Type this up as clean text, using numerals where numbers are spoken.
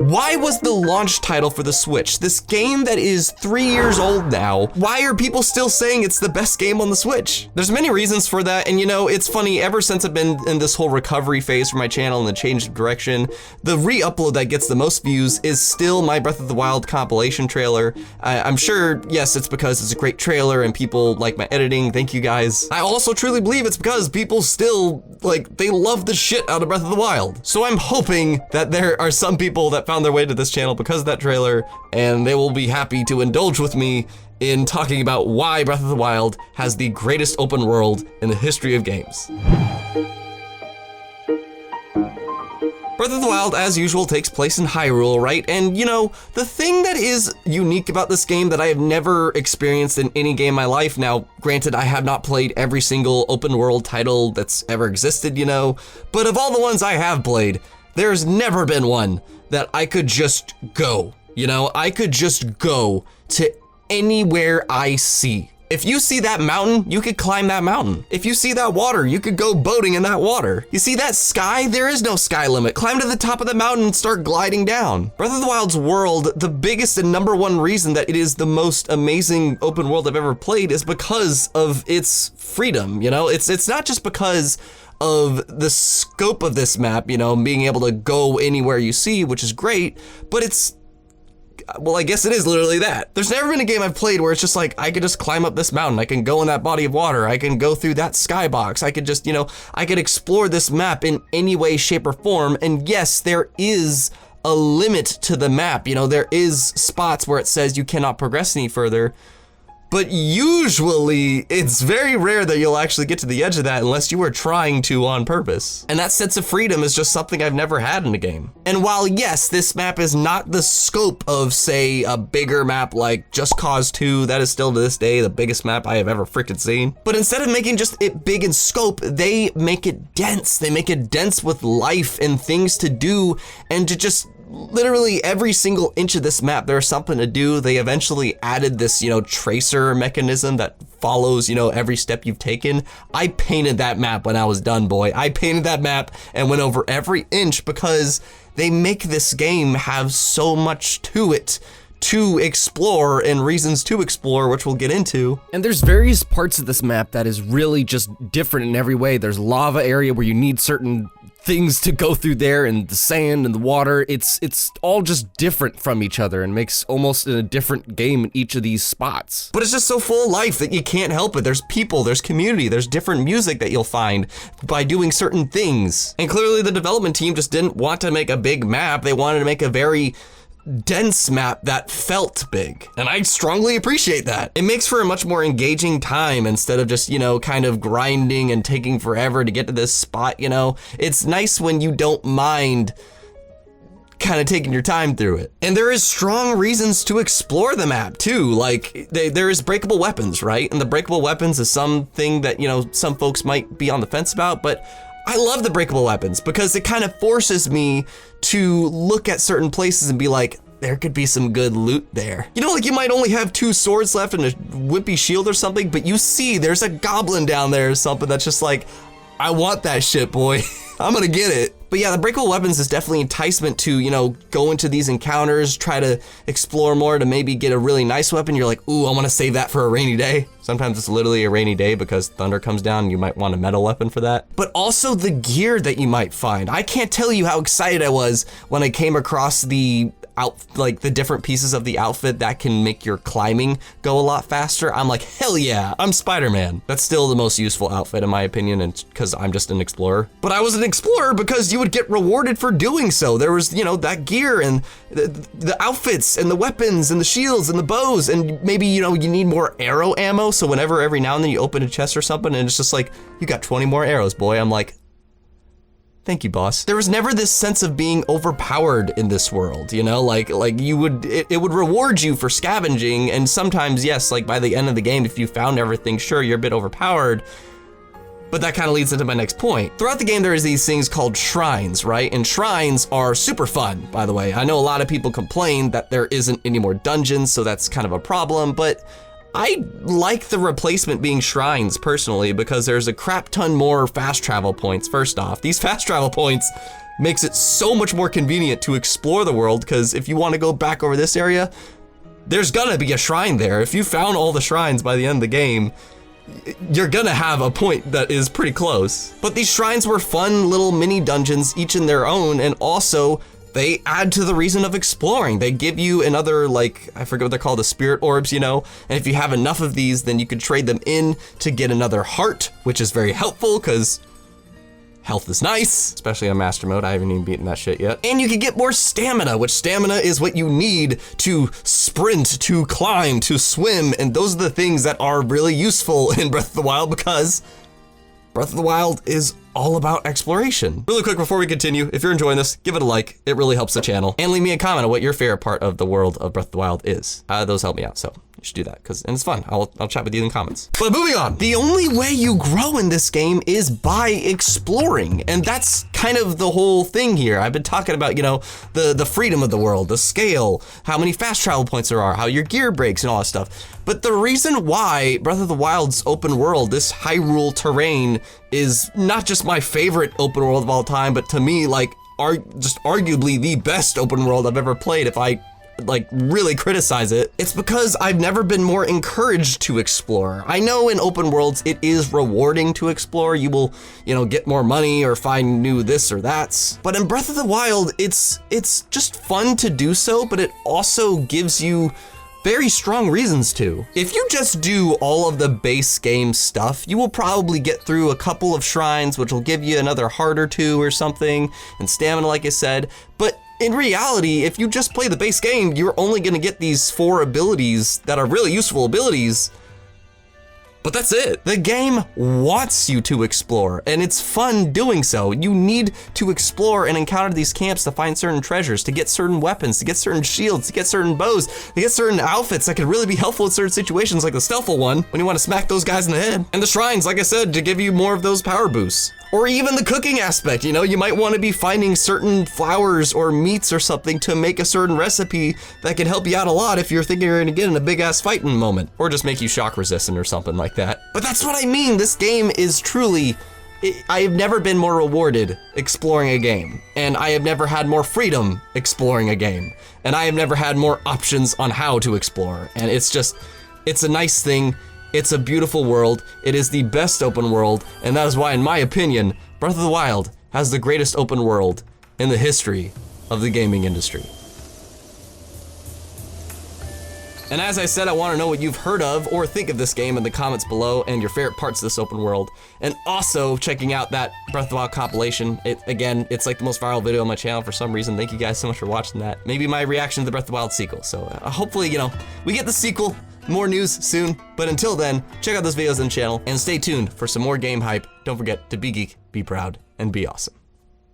Why was the launch title for the Switch, this game that is 3 years old now, why are people still saying it's the best game on the Switch? There's many reasons for that, and you know, it's funny, ever since I've been in this whole recovery phase for my channel and the change of direction, the re-upload that gets the most views is still my Breath of the Wild compilation trailer. I'm sure, yes, it's because it's a great trailer and people like my editing, thank you guys. I also truly believe it's because people still, like, they love the shit out of Breath of the Wild. So I'm hoping that there are some people that found their way to this channel because of that trailer, and they will be happy to indulge with me in talking about why Breath of the Wild has the greatest open world in the history of games. Breath of the Wild, as usual, takes place in Hyrule, right? And you know, the thing that is unique about this game that I have never experienced in any game in my life, now granted I have not played every single open world title that's ever existed, you know, but of all the ones I have played, there's never been one that I could just go, you know? I could just go to anywhere I see. If you see that mountain, you could climb that mountain. If you see that water, you could go boating in that water. You see that sky? There is no sky limit. Climb to the top of the mountain and start gliding down. Breath of the Wild's world, the biggest and number one reason that it is the most amazing open world I've ever played is because of its freedom, you know? It's not just because of the scope of this map, you know, being able to go anywhere you see, which is great, but it's, well, I guess it is literally that. There's never been a game I've played where it's just like, I could just climb up this mountain, I can go in that body of water, I can go through that skybox, I could just, you know, I could explore this map in any way, shape, or form, and yes, there is a limit to the map, you know, there is spots where it says you cannot progress any further, but usually it's very rare that you'll actually get to the edge of that unless you were trying to on purpose. And that sense of freedom is just something I've never had in a game. And while yes, this map is not the scope of, say, a bigger map like Just Cause 2, that is still to this day the biggest map I have ever freaking seen. But instead of making just it big in scope, they make it dense. They make it dense with life and things to do, and to just literally every single inch of this map, there's something to do. They eventually added this, you know, tracer mechanism that follows, you know, every step you've taken. I painted that map when I was done, boy. I painted that map and went over every inch because they make this game have so much to it to explore and reasons to explore, which we'll get into. And there's various parts of this map that is really just different in every way. There's lava area where you need certain things to go through there, and the sand and the water, it's all just different from each other and makes almost a different game in each of these spots. But it's just so full of life that you can't help it. There's people, there's community, there's different music that you'll find by doing certain things. And clearly the development team just didn't want to make a big map. They wanted to make a very dense map that felt big, and I strongly appreciate that. It makes for a much more engaging time instead of just, you know, kind of grinding and taking forever to get to this spot, you know. It's nice when you don't mind kind of taking your time through it. And there is strong reasons to explore the map too. Like there is breakable weapons, right? And the breakable weapons is something that, you know, some folks might be on the fence about, but I love the breakable weapons because it kind of forces me to look at certain places and be like, there could be some good loot there. You know, like you might only have 2 swords left and a wimpy shield or something, but you see there's a goblin down there or something that's just like, I want that shit, boy. I'm gonna get it. But yeah, the breakable weapons is definitely enticement to, you know, go into these encounters, try to explore more to maybe get a really nice weapon. You're like, ooh, I wanna save that for a rainy day. Sometimes it's literally a rainy day because thunder comes down and you might want a metal weapon for that. But also the gear that you might find. I can't tell you how excited I was when I came across the like the different pieces of the outfit that can make your climbing go a lot faster. I'm like, hell yeah, I'm Spider-Man. That's still the most useful outfit in my opinion, and because I'm just an explorer. But I was an explorer because you would get rewarded for doing so. There was, you know, that gear and the outfits and the weapons and the shields and the bows, and maybe, you know, you need more arrow ammo, so whenever every now and then you open a chest or something and it's just like, you got 20 more arrows, boy. I'm like, thank you, boss. There was never this sense of being overpowered in this world, you know, like you would, it would reward you for scavenging, and sometimes, yes, like by the end of the game, if you found everything, sure, you're a bit overpowered, but that kind of leads into my next point. Throughout the game, there is these things called shrines, right? And shrines are super fun, by the way. I know a lot of people complain that there isn't any more dungeons, so that's kind of a problem, but I like the replacement being shrines personally because there's a crap ton more fast travel points. First off, these fast travel points makes it so much more convenient to explore the world, because if you want to go back over this area, there's gonna be a shrine there. If you found all the shrines by the end of the game, you're gonna have a point that is pretty close. But these shrines were fun little mini dungeons, each in their own, and also they add to the reason of exploring. They give you another, like, I forget what they're called, the spirit orbs, you know? And if you have enough of these, then you could trade them in to get another heart, which is very helpful because health is nice, especially on master mode. I haven't even beaten that shit yet. And you can get more stamina, which stamina is what you need to sprint, to climb, to swim. And those are the things that are really useful in Breath of the Wild, because Breath of the Wild is all about exploration. Really quick before we continue, if you're enjoying this, give it a like. It really helps the channel. And leave me a comment on what your favorite part of the world of Breath of the Wild is. Those help me out, so you should do that, and it's fun. I'll chat with you in the comments. But moving on, the only way you grow in this game is by exploring, and that's kind of the whole thing here. I've been talking about, you know, the freedom of the world, the scale, how many fast travel points there are, how your gear breaks and all that stuff. But the reason why Breath of the Wild's open world, this Hyrule terrain, is not just my favorite open world of all time, but to me, like, just arguably the best open world I've ever played if I like really criticize it, it's because I've never been more encouraged to explore. I know in open worlds it is rewarding to explore. You will, you know, get more money or find new this or that's. But in Breath of the Wild, it's just fun to do so, but it also gives you very strong reasons to. If you just do all of the base game stuff, you will probably get through a couple of shrines, which will give you another heart or two or something, and stamina, like I said. But in reality, if you just play the base game, you're only gonna get these 4 abilities that are really useful abilities, but that's it. The game wants you to explore, and it's fun doing so. You need to explore and encounter these camps to find certain treasures, to get certain weapons, to get certain shields, to get certain bows, to get certain outfits that could really be helpful in certain situations, like the stealthful one, when you want to smack those guys in the head. And the shrines, like I said, to give you more of those power boosts. Or even the cooking aspect, you know, you might want to be finding certain flowers or meats or something to make a certain recipe that can help you out a lot if you're thinking you're gonna get in a big ass fighting moment, or just make you shock resistant or something like that. But that's what I mean. This game is truly, I have never been more rewarded exploring a game, and I have never had more freedom exploring a game, and I have never had more options on how to explore. And it's just, it's a nice thing. It's a beautiful world. It is the best open world, and that is why, in my opinion, Breath of the Wild has the greatest open world in the history of the gaming industry. And as I said, I want to know what you've heard of or think of this game in the comments below, and your favorite parts of this open world. And also checking out that Breath of the Wild compilation. Again, it's like the most viral video on my channel for some reason. Thank you guys so much for watching that. Maybe my reaction to the Breath of the Wild sequel. So hopefully, you know, we get the sequel. More news soon, but until then, check out those videos on the channel and stay tuned for some more game hype. Don't forget to be geek, be proud, and be awesome.